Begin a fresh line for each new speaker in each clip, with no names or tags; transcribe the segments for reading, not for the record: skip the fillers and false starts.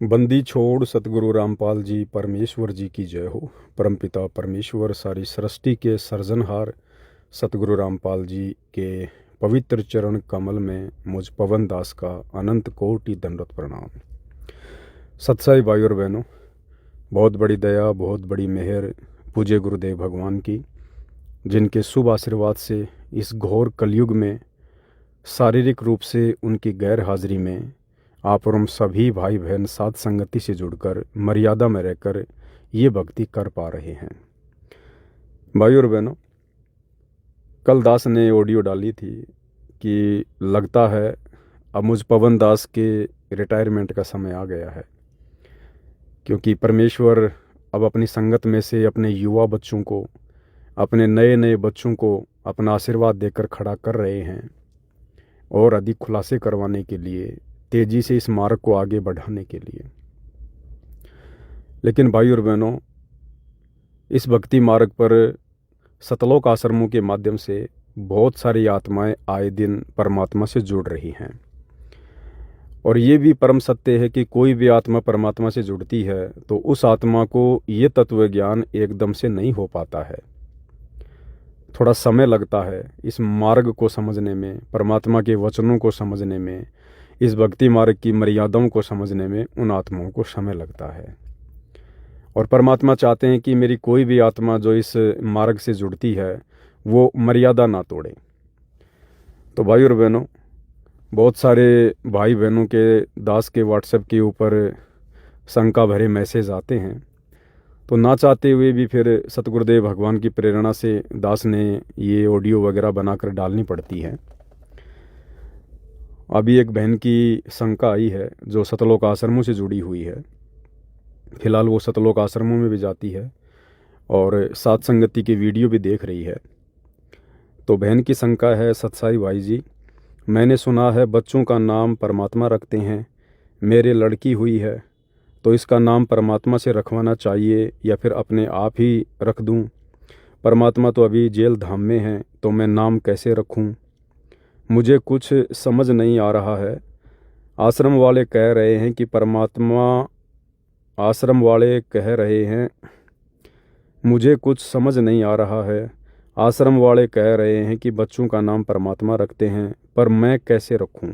बंदी छोड़ सतगुरु रामपाल जी परमेश्वर जी की जय हो। परमपिता परमेश्वर सारी सृष्टि के सर्जनहार सतगुरु रामपाल जी के पवित्र चरण कमल में मुझ पवन दास का अनंत कोटि दंडवत प्रणाम। सत्साई भाई और बहनों, बहुत बड़ी दया, बहुत बड़ी मेहर पूज्य गुरुदेव भगवान की, जिनके शुभ आशीर्वाद से इस घोर कलयुग में शारीरिक रूप से उनकी गैर हाजिरी में आप और हम सभी भाई बहन साथ संगति से जुड़कर मर्यादा में रहकर ये भक्ति कर पा रहे हैं। भाई और बहनों, कल दास ने ऑडियो डाली थी कि लगता है अब मुझ पवन दास के रिटायरमेंट का समय आ गया है, क्योंकि परमेश्वर अब अपनी संगत में से अपने युवा बच्चों को, अपने नए नए बच्चों को अपना आशीर्वाद देकर खड़ा कर रहे हैं और अधिक खुलासे करवाने के लिए, तेजी से इस मार्ग को आगे बढ़ाने के लिए। लेकिन भाई और बहनों, इस भक्ति मार्ग पर सतलोक आश्रमों के माध्यम से बहुत सारी आत्माएं आए दिन परमात्मा से जुड़ रही हैं, और ये भी परम सत्य है कि कोई भी आत्मा परमात्मा से जुड़ती है तो उस आत्मा को ये तत्व ज्ञान एकदम से नहीं हो पाता है। थोड़ा समय लगता है इस मार्ग को समझने में, परमात्मा के वचनों को समझने में, इस भक्ति मार्ग की मर्यादाओं को समझने में उन आत्माओं को समय लगता है। और परमात्मा चाहते हैं कि मेरी कोई भी आत्मा जो इस मार्ग से जुड़ती है वो मर्यादा ना तोड़े। तो भाई और बहनों, बहुत सारे भाई बहनों के दास के व्हाट्सएप के ऊपर शंका भरे मैसेज आते हैं, तो ना चाहते हुए भी फिर सतगुरुदेव भगवान की प्रेरणा से दास ने ये ऑडियो वगैरह बनाकर डालनी पड़ती है। अभी एक बहन की शंका आई है जो सतलोक आश्रमों से जुड़ी हुई है। फिलहाल वो सतलोक आश्रमों में भी जाती है और साथ संगति की वीडियो भी देख रही है। तो बहन की शंका है, सत्साई भाई जी, मैंने सुना है बच्चों का नाम परमात्मा रखते हैं, मेरे लड़की हुई है तो इसका नाम परमात्मा से रखवाना चाहिए या फिर अपने आप ही रख दूं? परमात्मा तो अभी जेल धाम में है, तो मैं नाम कैसे रखूं? मुझे कुछ समझ नहीं आ रहा है। आश्रम वाले कह रहे हैं कि आश्रम वाले कह रहे हैं, मुझे कुछ समझ नहीं आ रहा है। आश्रम वाले कह रहे हैं कि बच्चों का नाम परमात्मा रखते हैं, पर मैं कैसे रखूं?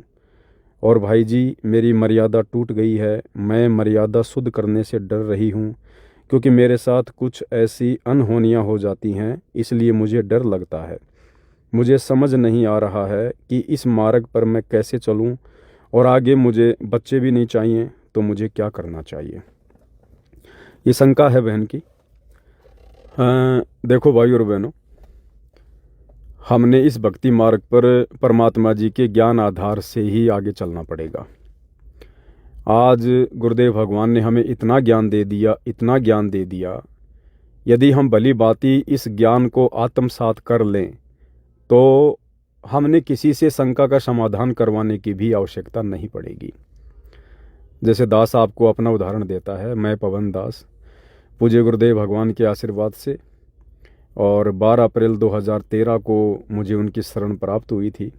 और भाई जी, मेरी मर्यादा टूट गई है। मैं मर्यादा शुद्ध करने से डर रही हूं, क्योंकि मेरे साथ कुछ ऐसी अनहोनियां हो जाती हैं, इसलिए मुझे डर लगता है। मुझे समझ नहीं आ रहा है कि इस मार्ग पर मैं कैसे चलूं, और आगे मुझे बच्चे भी नहीं चाहिए, तो मुझे क्या करना चाहिए? ये शंका है बहन की। देखो भाई और बहनों, हमने इस भक्ति मार्ग पर परमात्मा जी के ज्ञान आधार से ही आगे चलना पड़ेगा। आज गुरुदेव भगवान ने हमें इतना ज्ञान दे दिया, इतना ज्ञान दे दिया, यदि हम भली भांति इस ज्ञान को आत्मसात कर लें तो हमने किसी से शंका का समाधान करवाने की भी आवश्यकता नहीं पड़ेगी। जैसे दास आपको अपना उदाहरण देता है, मैं पवन दास पूज्य गुरुदेव भगवान के आशीर्वाद से, और 12 अप्रैल 2013 को मुझे उनकी शरण प्राप्त हुई थी।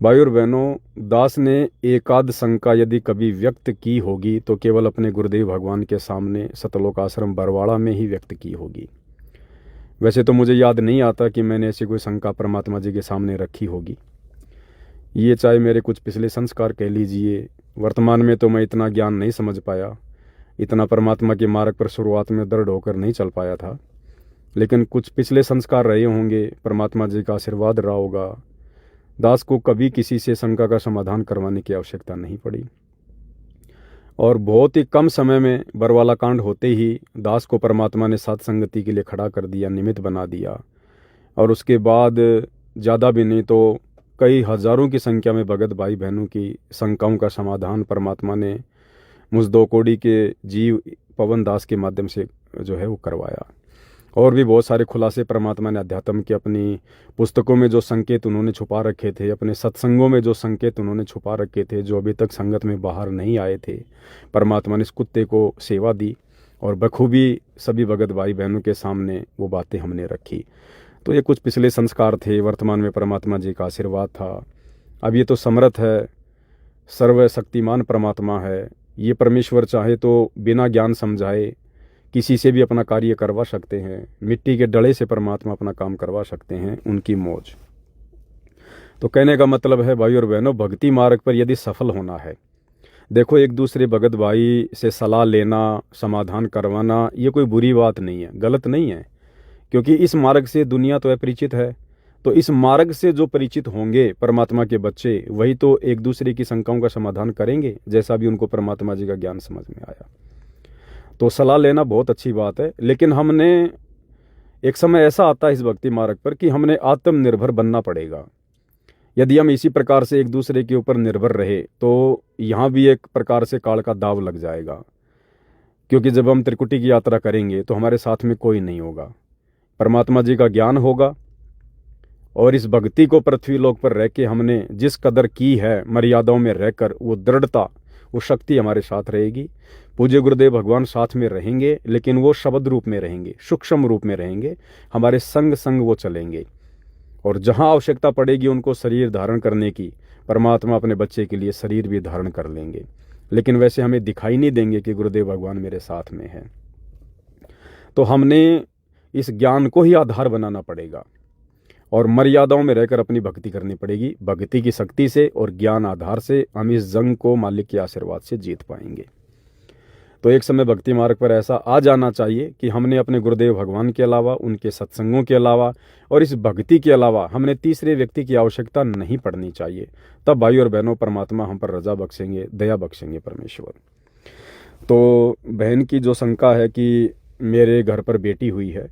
भाई और बहनों, दास ने एकाध शंका यदि कभी व्यक्त की होगी तो केवल अपने गुरुदेव भगवान के सामने सतलोक आश्रम बरवाड़ा में ही व्यक्त की होगी। वैसे तो मुझे याद नहीं आता कि मैंने ऐसी कोई शंका परमात्मा जी के सामने रखी होगी। ये चाहे मेरे कुछ पिछले संस्कार कह लीजिए, वर्तमान में तो मैं इतना ज्ञान नहीं समझ पाया, इतना परमात्मा के मार्ग पर शुरुआत में दृढ़ होकर नहीं चल पाया था, लेकिन कुछ पिछले संस्कार रहे होंगे, परमात्मा जी का आशीर्वाद रहा होगा। दास को कभी किसी से शंका का समाधान करवाने की आवश्यकता नहीं पड़ी, और बहुत ही कम समय में बरवाला कांड होते ही दास को परमात्मा ने साथ संगति के लिए खड़ा कर दिया, निमित्त बना दिया, और उसके बाद ज़्यादा भी नहीं तो कई हज़ारों की संख्या में भगत भाई बहनों की शंकाओं का समाधान परमात्मा ने मुझ 2 कौड़ी के जीव पवन दास के माध्यम से जो है वो करवाया। और भी बहुत सारे खुलासे परमात्मा ने अध्यात्म के अपनी पुस्तकों में जो संकेत उन्होंने छुपा रखे थे, अपने सत्संगों में जो संकेत उन्होंने छुपा रखे थे, जो अभी तक संगत में बाहर नहीं आए थे, परमात्मा ने इस कुत्ते को सेवा दी और बखूबी सभी भगत भाई बहनों के सामने वो बातें हमने रखी। तो ये कुछ पिछले संस्कार थे, वर्तमान में परमात्मा जी का आशीर्वाद था। अब ये तो समर्थ है, सर्वशक्तिमान परमात्मा है, ये परमेश्वर चाहे तो बिना ज्ञान समझाए किसी से भी अपना कार्य करवा सकते हैं। मिट्टी के डले से परमात्मा अपना काम करवा सकते हैं, उनकी मौज। तो कहने का मतलब है भाई और बहनों, भक्ति मार्ग पर यदि सफल होना है, देखो एक दूसरे भगत भाई से सलाह लेना, समाधान करवाना, ये कोई बुरी बात नहीं है, गलत नहीं है, क्योंकि इस मार्ग से दुनिया तो अपरिचित है। तो इस मार्ग से जो परिचित होंगे परमात्मा के बच्चे, वही तो एक दूसरे की शंकाओं का समाधान करेंगे, जैसा भी उनको परमात्मा जी का ज्ञान समझ में आया। तो सलाह लेना बहुत अच्छी बात है, लेकिन हमने एक समय ऐसा आता है इस भक्ति मार्ग पर कि हमने आत्मनिर्भर बनना पड़ेगा। यदि हम इसी प्रकार से एक दूसरे के ऊपर निर्भर रहे तो यहाँ भी एक प्रकार से काल का दाव लग जाएगा, क्योंकि जब हम त्रिकुटी की यात्रा करेंगे तो हमारे साथ में कोई नहीं होगा, परमात्मा जी का ज्ञान होगा। और इस भक्ति को पृथ्वी लोक पर रह के हमने जिस कदर की है, मर्यादाओं में रहकर, वो दृढ़ता, वो शक्ति हमारे साथ रहेगी। पूज्य गुरुदेव भगवान साथ में रहेंगे, लेकिन वो शब्द रूप में रहेंगे, सूक्ष्म रूप में रहेंगे, हमारे संग संग वो चलेंगे। और जहाँ आवश्यकता पड़ेगी उनको शरीर धारण करने की, परमात्मा अपने बच्चे के लिए शरीर भी धारण कर लेंगे, लेकिन वैसे हमें दिखाई नहीं देंगे कि गुरुदेव भगवान मेरे साथ में है। तो हमने इस ज्ञान को ही आधार बनाना पड़ेगा और मर्यादाओं में रहकर अपनी भक्ति करनी पड़ेगी। भक्ति की शक्ति से और ज्ञान आधार से हम इस जंग को मालिक के आशीर्वाद से जीत पाएंगे। तो एक समय भक्ति मार्ग पर ऐसा आ जाना चाहिए कि हमने अपने गुरुदेव भगवान के अलावा, उनके सत्संगों के अलावा और इस भक्ति के अलावा हमने तीसरे व्यक्ति की आवश्यकता नहीं पड़नी चाहिए। तब भाई और बहनों परमात्मा हम पर रजा बख्शेंगे, दया बख्शेंगे परमेश्वर। तो बहन की जो शंका है कि मेरे घर पर बेटी हुई है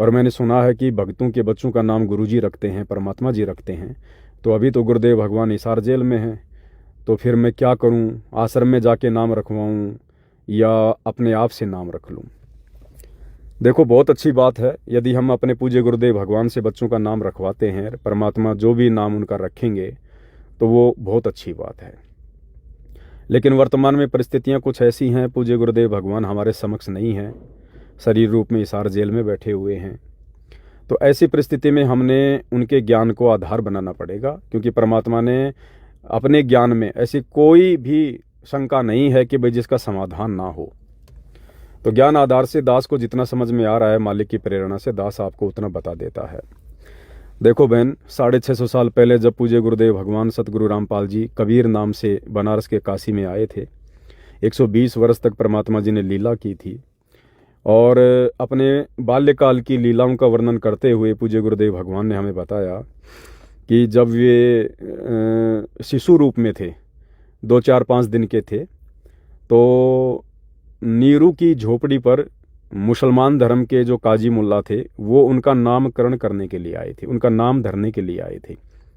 और मैंने सुना है कि भक्तों के बच्चों का नाम गुरुजी रखते हैं, परमात्मा जी रखते हैं, तो अभी तो गुरुदेव भगवान हिसार जेल में हैं, तो फिर मैं क्या करूं? आश्रम में जाके नाम रखवाऊं या अपने आप से नाम रख लूं? देखो बहुत अच्छी बात है यदि हम अपने पूज्य गुरुदेव भगवान से बच्चों का नाम रखवाते हैं, परमात्मा जो भी नाम उनका रखेंगे तो वो बहुत अच्छी बात है। लेकिन वर्तमान में परिस्थितियां कुछ ऐसी हैं, पूज्य गुरुदेव भगवान हमारे समक्ष नहीं हैं, शरीर रूप में हिसार जेल में बैठे हुए हैं। तो ऐसी परिस्थिति में हमने उनके ज्ञान को आधार बनाना पड़ेगा, क्योंकि परमात्मा ने अपने ज्ञान में ऐसी कोई भी शंका नहीं है कि भाई जिसका समाधान ना हो। तो ज्ञान आधार से दास को जितना समझ में आ रहा है, मालिक की प्रेरणा से दास आपको उतना बता देता है। देखो बहन, 650 साल पहले जब पूज्य गुरुदेव भगवान सतगुरु रामपाल जी कबीर नाम से बनारस के काशी में आए थे, 120 वर्ष तक परमात्मा जी ने लीला की थी। और अपने बाल्यकाल की लीलाओं का वर्णन करते हुए पूज्य गुरुदेव भगवान ने हमें बताया कि जब वे शिशु रूप में थे, 2, 4, 5 दिन के थे, तो नीरू की झोपड़ी पर मुसलमान धर्म के जो काजी मुल्ला थे वो उनका नामकरण करने के लिए आए थे, उनका नाम धरने के लिए आए थे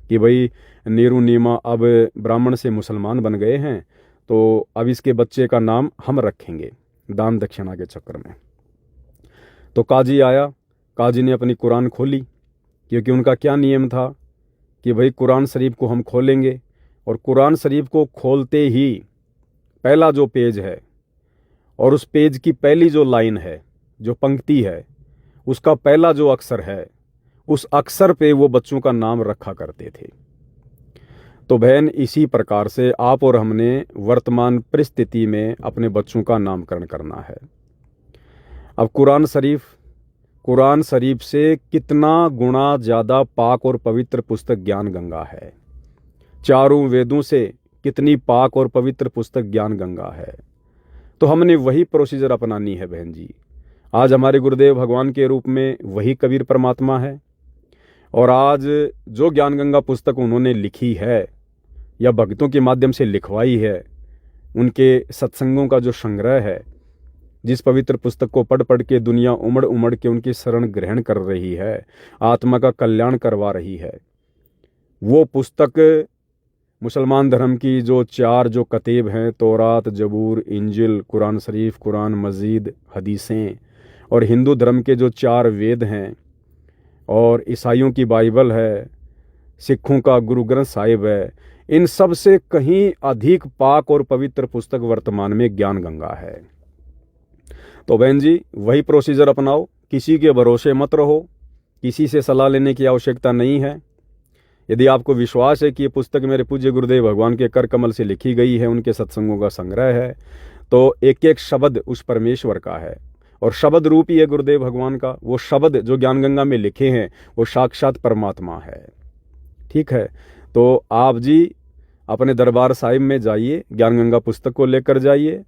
कि भाई नीरू नीमा अब ब्राह्मण से मुसलमान बन गए हैं, तो अब इसके बच्चे का नाम हम रखेंगे दान दक्षिणा के चक्कर में। तो काजी आया, काजी ने अपनी कुरान खोली, क्योंकि उनका क्या नियम था कि भाई कुरान शरीफ को हम खोलेंगे, और कुरान शरीफ को खोलते ही पहला जो पेज है और उस पेज की पहली जो लाइन है, जो पंक्ति है, उसका पहला जो अक्षर है, उस अक्षर पे वो बच्चों का नाम रखा करते थे। तो बहन, इसी प्रकार से आप और हमने वर्तमान परिस्थिति में अपने बच्चों का नामकरण करना है। अब कुरान शरीफ से कितना गुना ज़्यादा पाक और पवित्र पुस्तक ज्ञान गंगा है। चारों वेदों से कितनी पाक और पवित्र पुस्तक ज्ञान गंगा है। तो हमने वही प्रोसीजर अपनानी है बहन जी। आज हमारे गुरुदेव भगवान के रूप में वही कबीर परमात्मा है, और आज जो ज्ञान गंगा पुस्तक उन्होंने लिखी है या भक्तों के माध्यम से लिखवाई है, उनके सत्संगों का जो संग्रह है, जिस पवित्र पुस्तक को पढ़ पढ़ के दुनिया उमड़ उमड़ के उनकी शरण ग्रहण कर रही है, आत्मा का कल्याण करवा रही है, वो पुस्तक मुसलमान धर्म की जो 4 जो कतीब हैं, तौरात, जबूर, इंजिल, कुरान शरीफ, कुरान मजीद, हदीसें, और हिंदू धर्म के जो 4 वेद हैं, और ईसाइयों की बाइबल है, सिखों का गुरु ग्रंथ साहिब है, इन सब से कहीं अधिक पाक और पवित्र पुस्तक वर्तमान में ज्ञान गंगा है। तो बहन जी, वही प्रोसीजर अपनाओ, किसी के भरोसे मत रहो, किसी से सलाह लेने की आवश्यकता नहीं है। यदि आपको विश्वास है कि ये पुस्तक मेरे पूज्य गुरुदेव भगवान के कर कमल से लिखी गई है, उनके सत्संगों का संग्रह है, तो एक एक शब्द उस परमेश्वर का है, और शब्द रूप ही है गुरुदेव भगवान का। वो शब्द जो ज्ञान गंगा में लिखे हैं वो साक्षात परमात्मा है। ठीक है, तो आप जी अपने दरबार साहिब में जाइए, ज्ञान गंगा पुस्तक को लेकर जाइए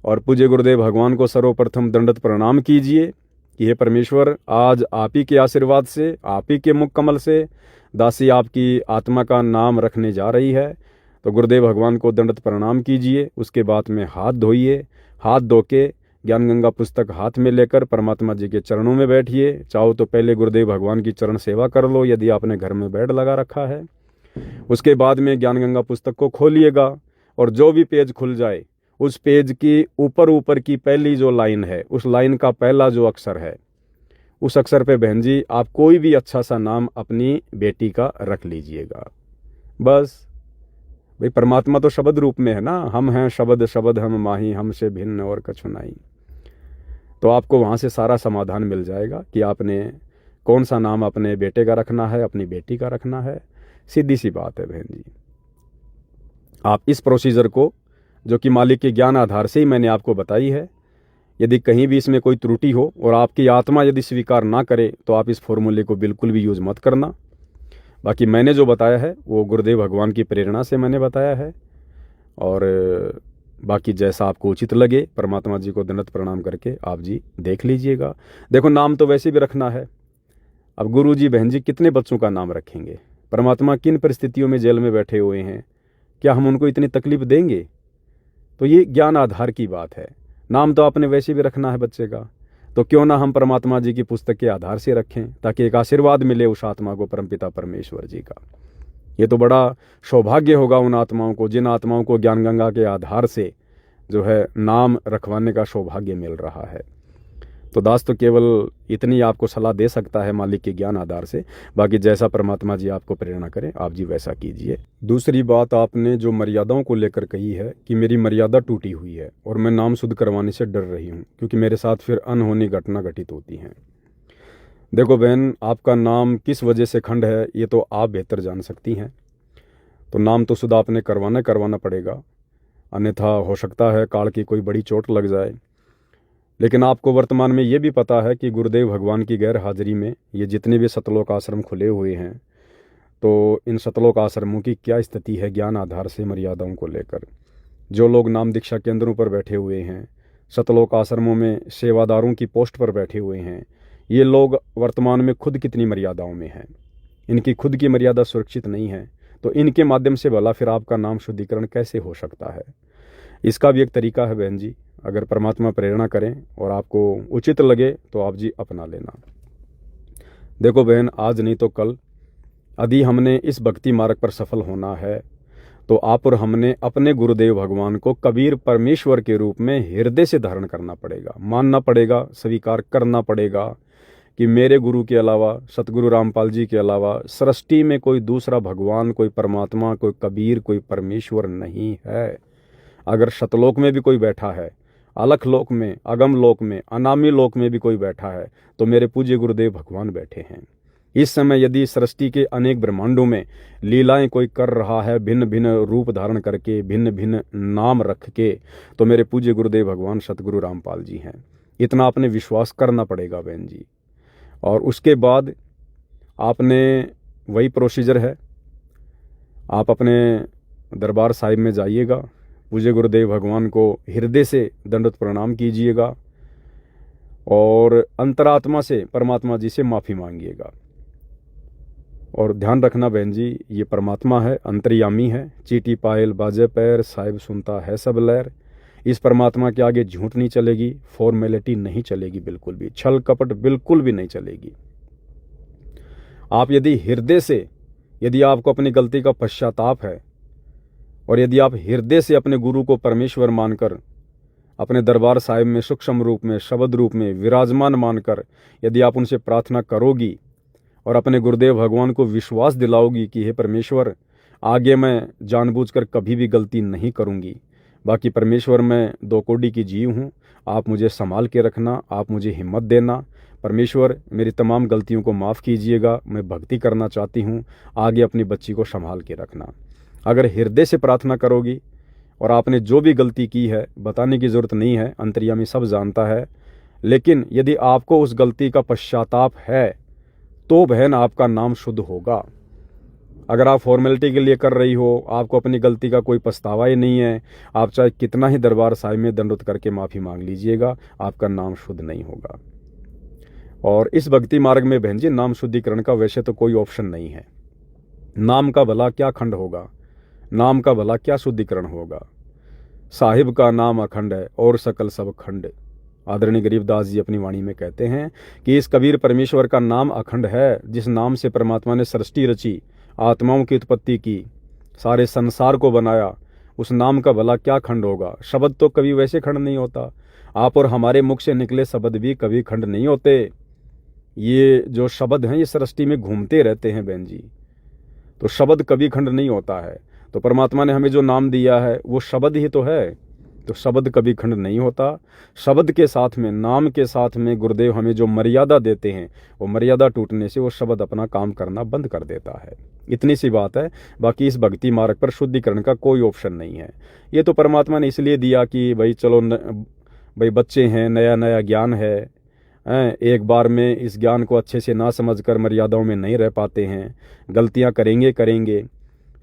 और पूज्य गुरुदेव भगवान को सर्वप्रथम दंडवत प्रणाम कीजिए कि हे परमेश्वर, आज आप ही के आशीर्वाद से, आप ही के मुख कमल से दासी आपकी आत्मा का नाम रखने जा रही है। तो गुरुदेव भगवान को दंडवत प्रणाम कीजिए, उसके बाद में हाथ धोइए, हाथ धो के ज्ञान गंगा पुस्तक हाथ में लेकर परमात्मा जी के चरणों में बैठिए। चाहो तो पहले गुरुदेव भगवान की चरण सेवा कर लो यदि आपने घर में बेड लगा रखा है। उसके बाद में ज्ञान गंगा पुस्तक को खोलिएगा और जो भी पेज खुल जाए उस पेज की ऊपर की पहली जो लाइन है, उस लाइन का पहला जो अक्षर है, उस अक्षर पे बहन जी आप कोई भी अच्छा सा नाम अपनी बेटी का रख लीजिएगा। बस भाई, परमात्मा तो शब्द रूप में है ना, हम हैं शब्द, शब्द हम माही, हमसे भिन्न और कछु नहीं। तो आपको वहाँ से सारा समाधान मिल जाएगा कि आपने कौन सा नाम अपने बेटे का रखना है, अपनी बेटी का रखना है। सीधी सी बात है बहन जी। आप इस प्रोसीजर को, जो कि मालिक के ज्ञान आधार से ही मैंने आपको बताई है, यदि कहीं भी इसमें कोई त्रुटि हो और आपकी आत्मा यदि स्वीकार ना करे तो आप इस फॉर्मूले को बिल्कुल भी यूज़ मत करना। बाकी मैंने जो बताया है वो गुरुदेव भगवान की प्रेरणा से मैंने बताया है, और बाकी जैसा आपको उचित लगे परमात्मा जी को दंडवत प्रणाम करके आप जी देख लीजिएगा। देखो, नाम तो वैसे भी रखना है। अब गुरु जी बहन जी कितने बच्चों का नाम रखेंगे? परमात्मा किन परिस्थितियों में जेल में बैठे हुए हैं, क्या हम उनको इतनी तकलीफ देंगे? तो ये ज्ञान आधार की बात है। नाम तो आपने वैसे भी रखना है बच्चे का, तो क्यों ना हम परमात्मा जी की पुस्तक के आधार से रखें, ताकि एक आशीर्वाद मिले उस आत्मा को परमपिता परमेश्वर जी का। ये तो बड़ा सौभाग्य होगा उन आत्माओं को, जिन आत्माओं को ज्ञान गंगा के आधार से जो है नाम रखवाने का सौभाग्य मिल रहा है। तो दास तो केवल इतनी आपको सलाह दे सकता है मालिक के ज्ञान आधार से। बाकी जैसा परमात्मा जी आपको प्रेरणा करें आप जी वैसा कीजिए। दूसरी बात आपने जो मर्यादाओं को लेकर कही है कि मेरी मर्यादा टूटी हुई है और मैं नाम शुद्ध करवाने से डर रही हूँ क्योंकि मेरे साथ फिर अनहोनी घटना घटित होती हैं। देखो बहन, आपका नाम किस वजह से खंड है ये तो आप बेहतर जान सकती हैं। तो नाम तो शुद्ध आपने करवाना पड़ेगा, अन्यथा हो सकता है काल की कोई बड़ी चोट लग जाए। लेकिन आपको वर्तमान में ये भी पता है कि गुरुदेव भगवान की गैर हाजिरी में ये जितने भी सतलोक आश्रम खुले हुए हैं, तो इन सतलोक आश्रमों की क्या स्थिति है ज्ञान आधार से मर्यादाओं को लेकर। जो लोग नाम दीक्षा केंद्रों पर बैठे हुए हैं, सतलोक आश्रमों में सेवादारों की पोस्ट पर बैठे हुए हैं, ये लोग वर्तमान में खुद कितनी मर्यादाओं में हैं। इनकी खुद की मर्यादा सुरक्षित नहीं है, तो इनके माध्यम से भला फिर आपका नाम शुद्धिकरण कैसे हो सकता है? इसका भी एक तरीका है बहन जी, अगर परमात्मा प्रेरणा करें और आपको उचित लगे तो आप जी अपना लेना। देखो बहन, आज नहीं तो कल यदि हमने इस भक्ति मार्ग पर सफल होना है तो आप और हमने अपने गुरुदेव भगवान को कबीर परमेश्वर के रूप में हृदय से धारण करना पड़ेगा, मानना पड़ेगा, स्वीकार करना पड़ेगा कि मेरे गुरु के अलावा, सतगुरु रामपाल जी के अलावा सृष्टि में कोई दूसरा भगवान, कोई परमात्मा, कोई कबीर, कोई परमेश्वर नहीं है। अगर सतलोक में भी कोई बैठा है, अलख लोक में, अगम लोक में, अनामी लोक में भी कोई बैठा है, तो मेरे पूज्य गुरुदेव भगवान बैठे हैं। इस समय यदि सृष्टि के अनेक ब्रह्मांडों में लीलाएं कोई कर रहा है, भिन्न भिन्न रूप धारण करके, भिन्न भिन्न नाम रख के, तो मेरे पूज्य गुरुदेव भगवान सतगुरु रामपाल जी हैं। इतना आपने विश्वास करना पड़ेगा बहन जी। और उसके बाद आपने, वही प्रोसीजर है, आप अपने दरबार साहिब में जाइएगा, पूज्य गुरुदेव भगवान को हृदय से दंडवत प्रणाम कीजिएगा और अंतरात्मा से परमात्मा जी से माफ़ी मांगिएगा। और ध्यान रखना बहन जी, ये परमात्मा है, अंतर्यामी है, चीटी पायल बाजे पैर, साहिब सुनता है सब लहर। इस परमात्मा के आगे झूठ नहीं चलेगी, फॉर्मेलिटी नहीं चलेगी, बिल्कुल भी छल कपट बिल्कुल भी नहीं चलेगी। आप यदि हृदय से, यदि आपको अपनी गलती का पश्चाताप है और यदि आप हृदय से अपने गुरु को परमेश्वर मानकर अपने दरबार साहिब में सूक्ष्म रूप में, शब्द रूप में विराजमान मानकर यदि आप उनसे प्रार्थना करोगी और अपने गुरुदेव भगवान को विश्वास दिलाओगी कि हे परमेश्वर, आगे मैं जानबूझकर कभी भी गलती नहीं करूंगी, बाकी परमेश्वर मैं 2 कौड़ी की जीव हूँ, आप मुझे संभाल के रखना, आप मुझे हिम्मत देना, परमेश्वर मेरी तमाम गलतियों को माफ़ कीजिएगा, मैं भक्ति करना चाहती हूँ, आगे अपनी बच्ची को संभाल के रखना। अगर हृदय से प्रार्थना करोगी और आपने जो भी गलती की है बताने की ज़रूरत नहीं है, अंतर्यामी सब जानता है। लेकिन यदि आपको उस गलती का पश्चाताप है तो बहन आपका नाम शुद्ध होगा। अगर आप फॉर्मेलिटी के लिए कर रही हो, आपको अपनी गलती का कोई पछतावा ही नहीं है, आप चाहे कितना ही दरबार साहिब में दंडवत करके माफ़ी मांग लीजिएगा, आपका नाम शुद्ध नहीं होगा। और इस भक्ति मार्ग में बहन जी नाम शुद्धिकरण का वैसे तो कोई ऑप्शन नहीं है। नाम का भला क्या खंड होगा, नाम का भला क्या शुद्धिकरण होगा। साहिब का नाम अखंड है और सकल सब खंड। आदरणीय गरीबदास जी अपनी वाणी में कहते हैं कि इस कबीर परमेश्वर का नाम अखंड है, जिस नाम से परमात्मा ने सृष्टि रची, आत्माओं की उत्पत्ति की, सारे संसार को बनाया, उस नाम का भला क्या खंड होगा। शब्द तो कभी वैसे खंड नहीं होता, आप और हमारे मुख से निकले शब्द भी कभी खंड नहीं होते। ये जो शब्द हैं ये सृष्टि में घूमते रहते हैं बहन जी, तो शब्द कभी खंड नहीं होता है। तो परमात्मा ने हमें जो नाम दिया है वो शब्द ही तो है, तो शब्द कभी खंड नहीं होता। शब्द के साथ में, नाम के साथ में गुरुदेव हमें जो मर्यादा देते हैं, वो मर्यादा टूटने से वो शब्द अपना काम करना बंद कर देता है। इतनी सी बात है। बाकी इस भक्ति मार्ग पर शुद्धिकरण का कोई ऑप्शन नहीं है। ये तो परमात्मा ने इसलिए दिया कि भाई चलो भाई बच्चे हैं, नया नया ज्ञान है, एक बार में इस ज्ञान को अच्छे से ना समझकर मर्यादाओं में नहीं रह पाते हैं, गलतियां करेंगे,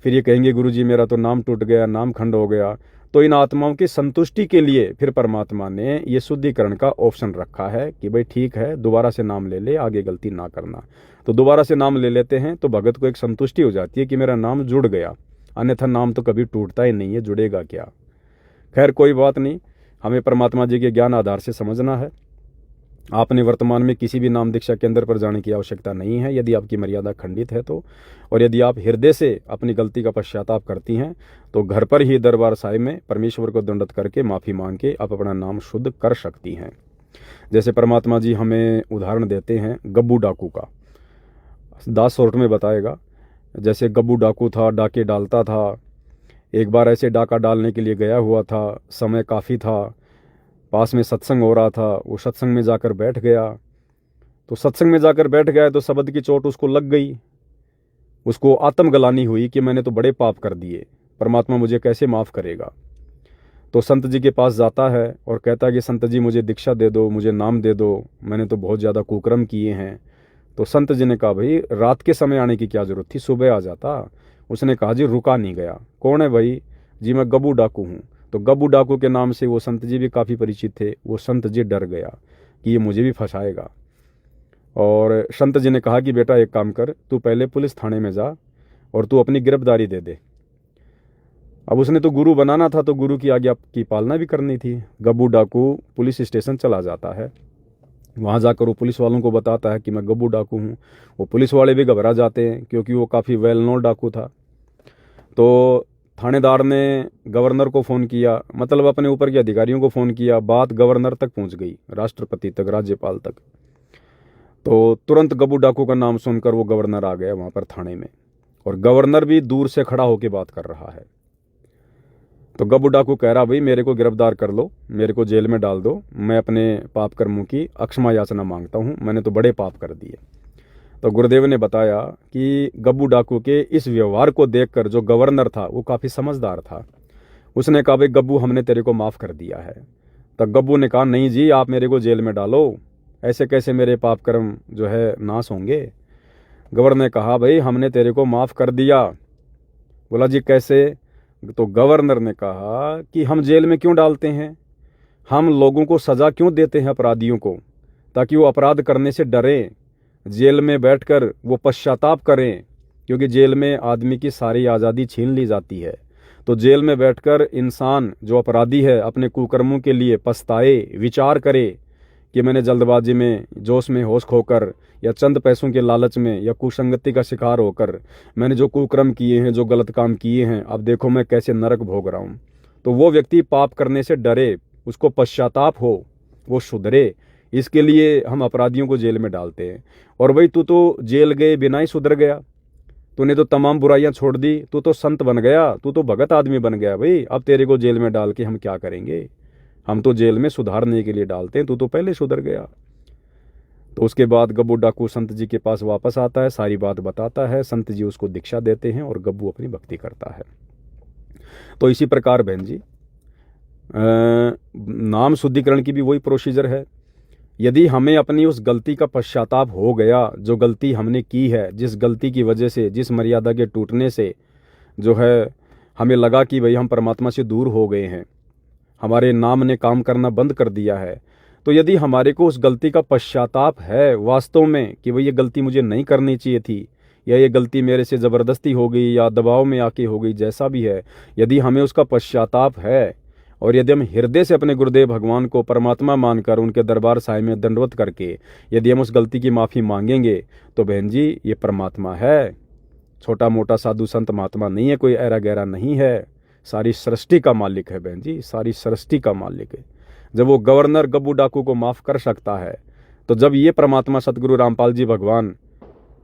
फिर ये कहेंगे गुरुजी मेरा तो नाम टूट गया, नाम खंड हो गया। तो इन आत्माओं की संतुष्टि के लिए फिर परमात्मा ने ये शुद्धिकरण का ऑप्शन रखा है कि भाई ठीक है, दोबारा से नाम ले ले, आगे गलती ना करना। तो दोबारा से नाम ले लेते हैं तो भगत को एक संतुष्टि हो जाती है कि मेरा नाम जुड़ गया, अन्यथा नाम तो कभी टूटता ही नहीं है, जुड़ेगा क्या। खैर कोई बात नहीं, हमें परमात्मा जी के ज्ञान आधार से समझना है। आपने वर्तमान में किसी भी नाम दीक्षा केंद्र पर जाने की आवश्यकता नहीं है यदि आपकी मर्यादा खंडित है तो। और यदि आप हृदय से अपनी गलती का पश्चाताप करती हैं तो घर पर ही दरबार साहिब में परमेश्वर को दंडवत करके माफ़ी मांग के आप अपना नाम शुद्ध कर सकती हैं। जैसे परमात्मा जी हमें उदाहरण देते हैं गब्बू डाकू का, दास शॉर्ट में बताएगा। जैसे गब्बू डाकू था, डाके डालता था। एक बार ऐसे डाका डालने के लिए गया हुआ था, समय काफ़ी था, पास में सत्संग हो रहा था, वो सत्संग में जाकर बैठ गया। तो सत्संग में जाकर बैठ गया तो शब्द की चोट उसको लग गई, उसको आत्मग्लानि हुई कि मैंने तो बड़े पाप कर दिए, परमात्मा मुझे कैसे माफ़ करेगा। तो संत जी के पास जाता है और कहता है कि संत जी मुझे दीक्षा दे दो, मुझे नाम दे दो, मैंने तो बहुत ज़्यादा कुकर्म किए हैं। तो संत जी ने कहा भाई रात के समय आने की क्या ज़रूरत थी, सुबह आ जाता। उसने कहा जी रुका नहीं गया। कौन है भाई? जी मैं गब्बू डाकू हूँ। तो गब्बू डाकू के नाम से वो संत जी भी काफ़ी परिचित थे। वो संत जी डर गया कि ये मुझे भी फंसाएगा, और संत जी ने कहा कि बेटा एक काम कर, तू पहले पुलिस थाने में जा और तू अपनी गिरफ्तारी दे दे। अब उसने तो गुरु बनाना था, तो गुरु की आज्ञा की पालना भी करनी थी। गब्बू डाकू पुलिस स्टेशन चला जाता है, वहाँ जाकर वो पुलिस वालों को बताता है कि मैं गब्बू डाकू हूँ। वो पुलिस वाले भी घबरा जाते हैं क्योंकि वो काफ़ी वेल नोन डाकू था। तो थानेदार ने गवर्नर को फ़ोन किया, मतलब अपने ऊपर के अधिकारियों को फ़ोन किया। बात गवर्नर तक पहुँच गई, राष्ट्रपति तक, राज्यपाल तक। तो तुरंत गब्बू डाकू का नाम सुनकर वो गवर्नर आ गया वहाँ पर थाने में, और गवर्नर भी दूर से खड़ा होकर बात कर रहा है। तो गब्बू डाकू कह रहा भाई मेरे को गिरफ्तार कर लो, मेरे को जेल में डाल दो, मैं अपने पाप कर्मों की अक्षमा याचना मांगता हूँ, मैंने तो बड़े पाप कर दिए। तो गुरुदेव ने बताया कि गब्बू डाकू के इस व्यवहार को देखकर जो गवर्नर था वो काफ़ी समझदार था। उसने कहा भाई गब्बू हमने तेरे को माफ़ कर दिया है। तो गब्बू ने कहा नहीं जी आप मेरे को जेल में डालो, ऐसे कैसे मेरे पाप कर्म जो है नाश होंगे। गवर्नर ने कहा भाई हमने तेरे को माफ़ कर दिया। बोला जी कैसे? तो गवर्नर ने कहा कि हम जेल में क्यों डालते हैं, हम लोगों को सज़ा क्यों देते हैं अपराधियों को, ताकि वो अपराध करने से डरें, जेल में बैठकर वो पश्चाताप करें, क्योंकि जेल में आदमी की सारी आज़ादी छीन ली जाती है। तो जेल में बैठकर इंसान जो अपराधी है अपने कुकर्मों के लिए पछताए, विचार करे कि मैंने जल्दबाजी में, जोश में होश खोकर, या चंद पैसों के लालच में, या कुसंगति का शिकार होकर मैंने जो कुकर्म किए हैं, जो गलत काम किए हैं, अब देखो मैं कैसे नरक भोग रहा हूँ। तो वो व्यक्ति पाप करने से डरे, उसको पश्चाताप हो, वो सुधरे, इसके लिए हम अपराधियों को जेल में डालते हैं। और भाई तू तो जेल गए बिना ही सुधर गया, तूने तो तमाम बुराइयां छोड़ दी, तू तो संत बन गया, तू तो भगत आदमी बन गया। भाई अब तेरे को जेल में डाल के हम क्या करेंगे, हम तो जेल में सुधारने के लिए डालते हैं, तू तो पहले सुधर गया। तो उसके बाद गब्बू डाकू संत जी के पास वापस आता है, सारी बात बताता है, संत जी उसको दीक्षा देते हैं और गब्बू अपनी भक्ति करता है। तो इसी प्रकार बहन जी नाम शुद्धिकरण की भी वही प्रोसीजर है। यदि हमें अपनी उस गलती का पश्चाताप हो गया, जो गलती हमने की है, जिस गलती की वजह से, जिस मर्यादा के टूटने से जो है हमें लगा कि भाई हम परमात्मा से दूर हो गए हैं, हमारे नाम ने काम करना बंद कर दिया है, तो यदि हमारे को उस गलती का पश्चाताप है वास्तव में कि भाई ये गलती मुझे नहीं करनी चाहिए थी, या ये गलती मेरे से ज़बरदस्ती हो गई या दबाव में आके हो गई, जैसा भी है, यदि हमें उसका पश्चाताप है और यदि हम हृदय से अपने गुरुदेव भगवान को परमात्मा मानकर उनके दरबार साहिब में दंडवत करके यदि हम उस गलती की माफ़ी मांगेंगे, तो बहन जी ये परमात्मा है, छोटा मोटा साधु संत महात्मा नहीं है, कोई ऐरा गहरा नहीं है, सारी सृष्टि का मालिक है बहन जी, सारी सृष्टि का मालिक है। जब वो गवर्नर गब्बू डाकू को माफ़ कर सकता है, तो जब ये परमात्मा सतगुरु रामपाल जी भगवान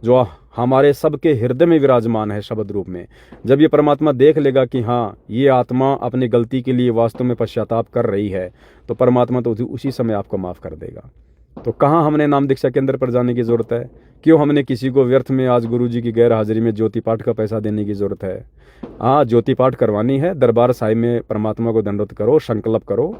जो हमारे सबके हृदय में विराजमान है शब्द रूप में, जब ये परमात्मा देख लेगा कि हाँ ये आत्मा अपनी गलती के लिए वास्तव में पश्चाताप कर रही है, तो परमात्मा तो उसी समय आपको माफ़ कर देगा। तो कहाँ हमने नाम दीक्षा केंद्र पर जाने की ज़रूरत है? क्यों हमने किसी को व्यर्थ में आज गुरु जी की गैर हाजिरी में ज्योति पाठ का पैसा देने की ज़रूरत है? हाँ, ज्योति पाठ करवानी है, दरबार साहिब में परमात्मा को दंडवत करो, संकल्प करो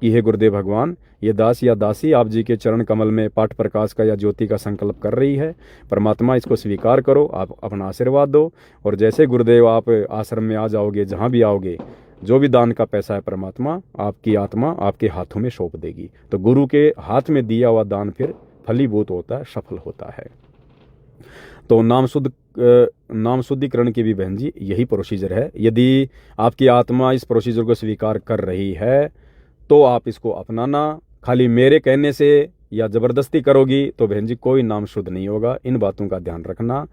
कि हे गुरुदेव भगवान, ये दास या दासी आप जी के चरण कमल में पाठ प्रकाश का या ज्योति का संकल्प कर रही है, परमात्मा इसको स्वीकार करो, आप अपना आशीर्वाद दो, और जैसे गुरुदेव आप आश्रम में आ जाओगे, जहाँ भी आओगे, जो भी दान का पैसा है परमात्मा आपकी आत्मा आपके हाथों में सौंप देगी। तो गुरु के हाथ में दिया हुआ दान फिर फलीभूत होता है, सफल होता है। तो नाम शुद्धिकरण की भी बहन जी यही प्रोसीजर है। यदि आपकी आत्मा इस प्रोसीजर को स्वीकार कर रही है तो आप इसको अपनाना। खाली मेरे कहने से या ज़बरदस्ती करोगी तो बहन जी कोई नाम शुद्ध नहीं होगा। इन बातों का ध्यान रखना।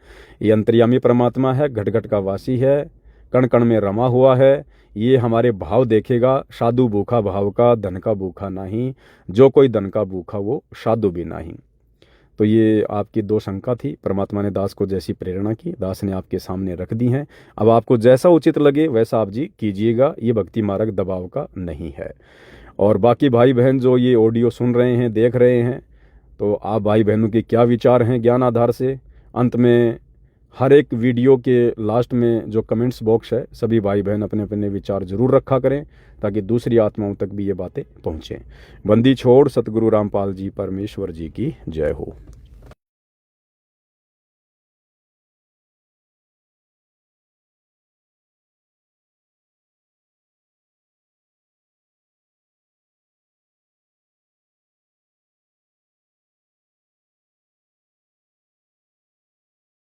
ये अंतर्यामी परमात्मा है, घट घट का वासी है, कण कण में रमा हुआ है। ये हमारे भाव देखेगा। साधु भूखा भाव का, धन का भूखा नहीं, जो कोई धन का भूखा वो साधु भी नहीं। तो ये आपकी दो शंका थी, परमात्मा ने दास को जैसी प्रेरणा की, दास ने आपके सामने रख दी हैं। अब आपको जैसा उचित लगे वैसा आप जी कीजिएगा। ये भक्ति मार्ग दबाव का नहीं है। और बाकी भाई बहन जो ये ऑडियो सुन रहे हैं, देख रहे हैं, तो आप भाई बहनों के क्या विचार हैं ज्ञान आधार से? अंत में हर एक वीडियो के लास्ट में जो कमेंट्स बॉक्स है, सभी भाई बहन अपने अपने विचार जरूर रखा करें ताकि दूसरी आत्माओं तक भी ये बातें पहुँचें। बंदी छोड़ सतगुरु रामपाल जी परमेश्वर जी की जय हो।